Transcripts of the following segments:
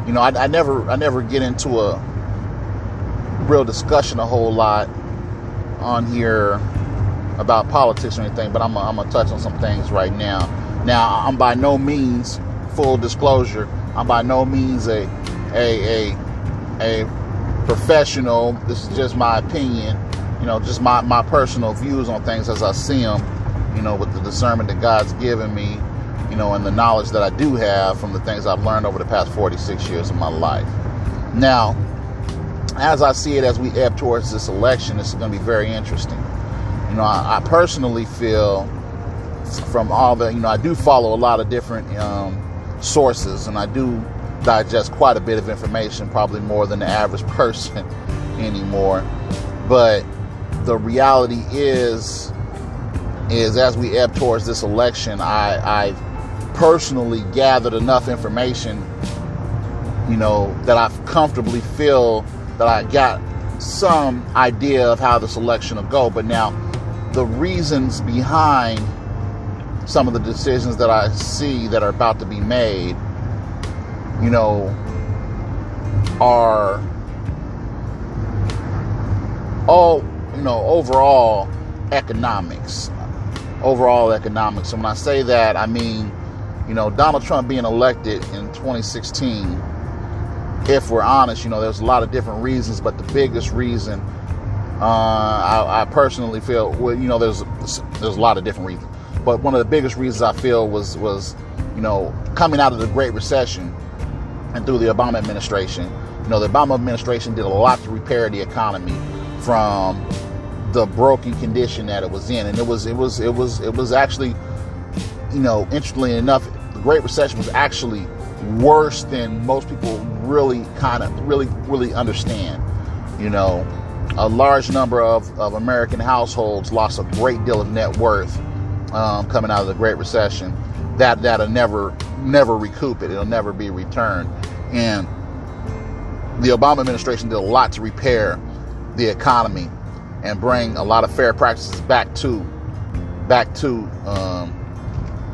I never get into a real discussion a whole lot on here about politics or anything, but I'm gonna touch on some things right now. Now, I'm by no means, full disclosure, I'm by no means a professional. This is just my opinion, just my personal views on things as I see them, with the discernment that God's given me, and the knowledge that I do have from the things I've learned over the past 46 years of my life. Now, as I see it, as we ebb towards this election, it's going to be very interesting. I personally feel from all the, I do follow a lot of different sources, and I do digest quite a bit of information, probably more than the average person anymore. But the reality is as we ebb towards this election, I've personally gathered enough information, that I comfortably feel that I got some idea of how this election will go. But now, the reasons behind some of the decisions that I see that are about to be made, are all, overall economics. And when I say that, I mean, Donald Trump being elected in 2016, if we're honest, there's a lot of different reasons, but the biggest reason, I personally feel, there's a lot of different reasons, but one of the biggest reasons I feel was coming out of the Great Recession and through the Obama administration. The Obama administration did a lot to repair the economy from the broken condition that it was in, and it was actually, interestingly enough, the Great Recession was actually worse than most people really understand. A large number of American households lost a great deal of net worth coming out of the Great Recession that'll never recoup it. It'll never be returned. And the Obama administration did a lot to repair the economy and bring a lot of fair practices back to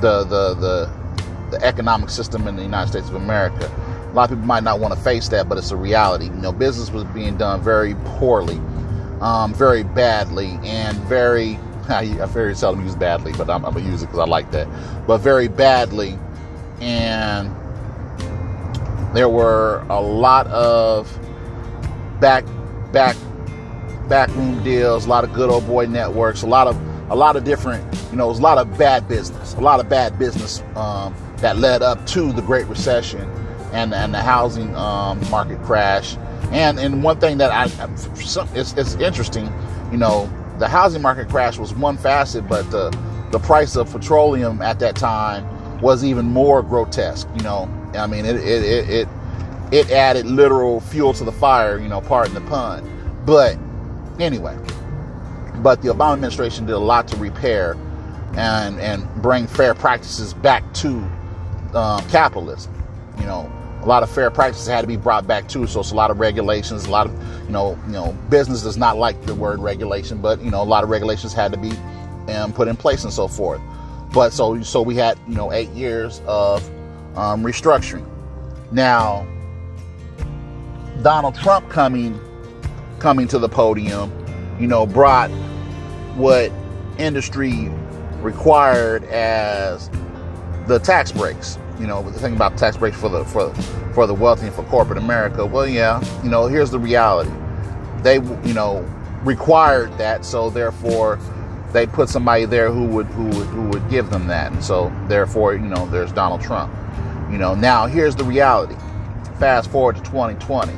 the economic system in the United States of America. A lot of people might not want to face that, but it's a reality. Business was being done very poorly, very badly, and I very seldom use badly, but I'm going to use it because I like that. But very badly, and there were a lot of backroom deals, a lot of good old boy networks, a lot of different, it was a lot of bad business, that led up to the Great Recession and the housing market crash. And one thing that it's interesting, the housing market crash was one facet, but the price of petroleum at that time was even more grotesque. I mean, it added literal fuel to the fire, pardon the pun. But anyway, the Obama administration did a lot to repair and bring fair practices back to capitalism. A lot of fair practices had to be brought back too. So it's a lot of regulations, a lot of, business does not like the word regulation, but, a lot of regulations had to be put in place and so forth. But so we had, 8 years of restructuring. Now, Donald Trump coming to the podium, brought what industry required as the tax breaks. The thing about tax breaks for the wealthy and for corporate America. Well, yeah, here's the reality. They, required that, so therefore they put somebody there who would give them that, and so therefore, there's Donald Trump. Now here's the reality. Fast forward to 2020.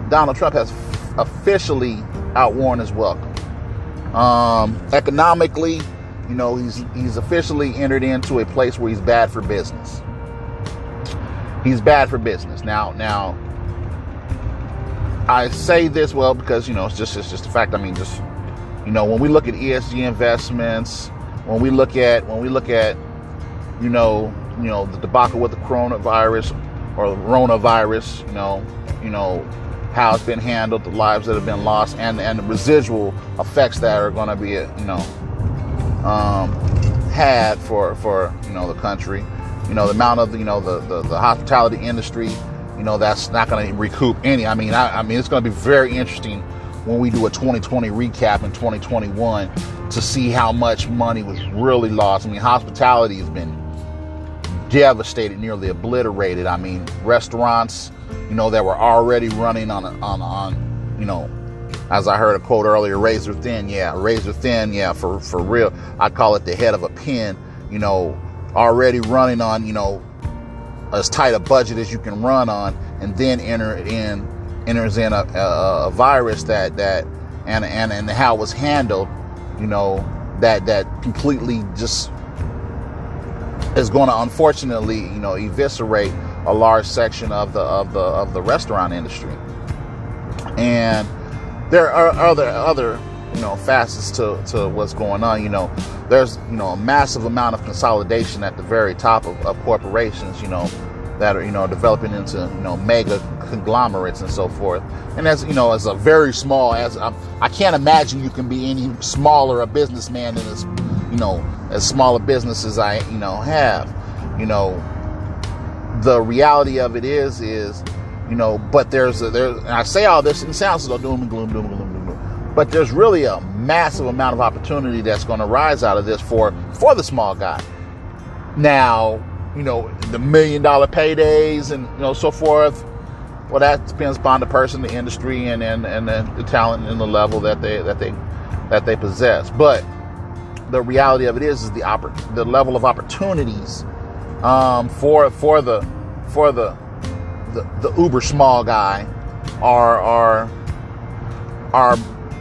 Donald Trump has officially outworn his welcome. Economically, he's officially entered into a place where he's bad for business. He's bad for business. Now, I say this because it's just a fact. I mean, when we look at ESG investments, when we look at the debacle with the coronavirus or the Ronavirus, how it's been handled, the lives that have been lost, and the residual effects that are going to be had for the country. the amount of, the hospitality industry, that's not going to recoup any. I mean, it's going to be very interesting when we do a 2020 recap in 2021 to see how much money was really lost. I mean, hospitality has been devastated, nearly obliterated. I mean, restaurants, that were already running on, as I heard a quote earlier, razor thin. Yeah, for real. I call it the head of a pin, already running on, as tight a budget as you can run on, and then enters in a virus that and how it was handled, that completely just is going to unfortunately, eviscerate a large section of the restaurant industry. And there are other facets to what's going on. There's a massive amount of consolidation at the very top of corporations, that are developing into mega conglomerates and so forth. And as as a very small, I can't imagine you can be any smaller a businessman than as small a business as I have. The reality of it is but there's and I say all this and it sounds like doom and gloom, but there's really a massive amount of opportunity that's going to rise out of this for the small guy. Now, the $1 million paydays and so forth. Well, that depends upon the person, the industry, and the talent and the level that they possess. But the reality of it is the level of opportunities for the uber small guy are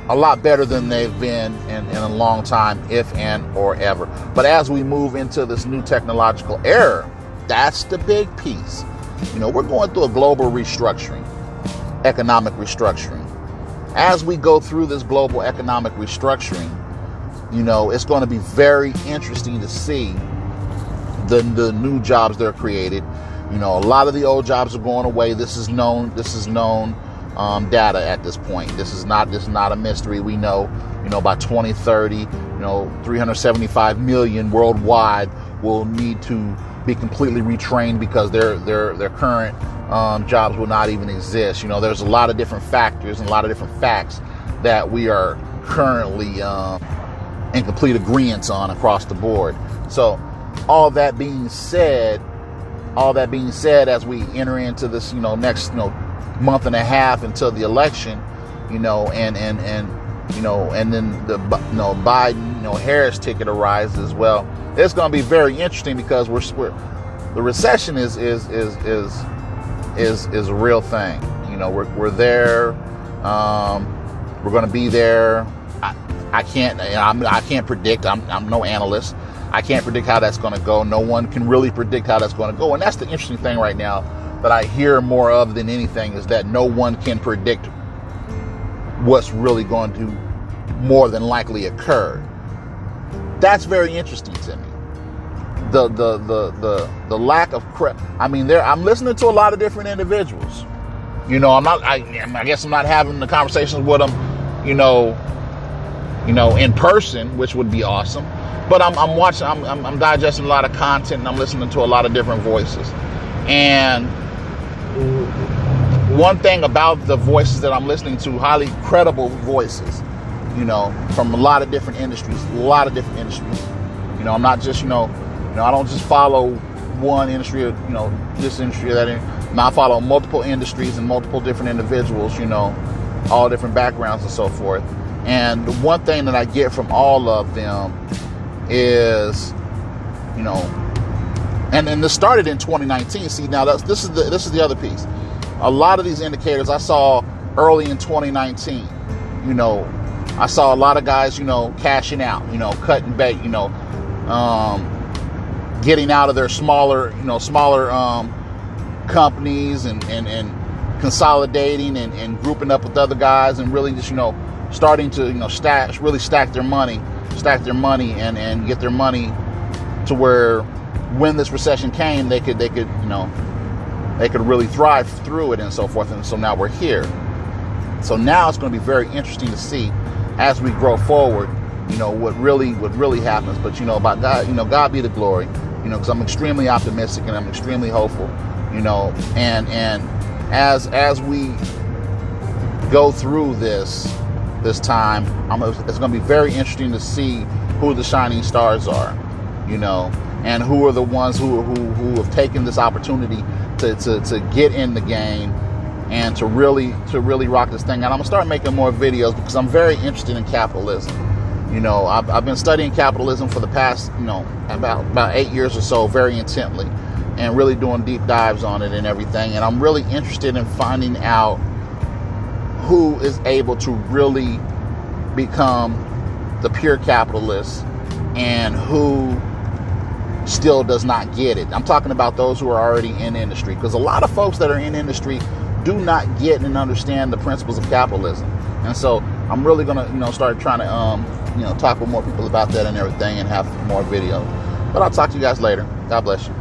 a lot better than they've been in a long time, if and or ever. But as we move into this new technological era, that's the big piece. We're going through a global restructuring, economic restructuring. As we go through this global economic restructuring, it's going to be very interesting to see the new jobs that are created. A lot of the old jobs are going away. This is known data at this point. This is not a mystery. We know, by 2030, 375 million worldwide will need to be completely retrained because their current jobs will not even exist. There's a lot of different factors and a lot of different facts that we are currently in complete agreement on across the board. So all that being said, as we enter into this, next, month and a half until the election, and then the Biden, Harris ticket arises as well. It's going to be very interesting because the recession is a real thing. We're there. We're going to be there. I can't predict. I'm no analyst. I can't predict how that's going to go. No one can really predict how that's going to go. And that's the interesting thing right now that I hear more of than anything, is that no one can predict what's really going to more than likely occur. That's very interesting to me. The lack of I'm listening to a lot of different individuals. I guess I'm not having the conversations with them, in person, which would be awesome. But I'm watching, I'm digesting a lot of content, and I'm listening to a lot of different voices. And one thing about the voices that I'm listening to, highly credible voices, from a lot of different industries, I'm not just, I don't just follow one industry or, this industry or that industry. I follow multiple industries and multiple different individuals, all different backgrounds and so forth. And the one thing that I get from all of them is, and this started in 2019. See, now this is the other piece. A lot of these indicators I saw early in 2019. I saw a lot of guys, cashing out, cutting bait, getting out of their smaller companies and consolidating and grouping up with other guys and really just, starting to, stack their money and get their money to where when this recession came, they could really thrive through it and so forth. And so now we're here. So now it's going to be very interesting to see as we grow forward, what really happens. But, by God, God be the glory. you know, because I'm extremely optimistic and I'm extremely hopeful, you know, and as we go through this time, it's going to be very interesting to see who the shining stars are, you know, and who are the ones who have taken this opportunity to get in the game and to really rock this thing. And I'm gonna start making more videos because I'm very interested in capitalism. You know, I've been studying capitalism for the past, you know, about 8 years or so, very intently, and really doing deep dives on it and everything. And I'm really interested in finding out who is able to really become the pure capitalist and who still does not get it. I'm talking about those who are already in industry, because a lot of folks that are in industry do not get and understand the principles of capitalism. And so I'm really going to, you know, start trying to, you know, talk with more people about that and everything and have more videos. But I'll talk to you guys later. God bless you.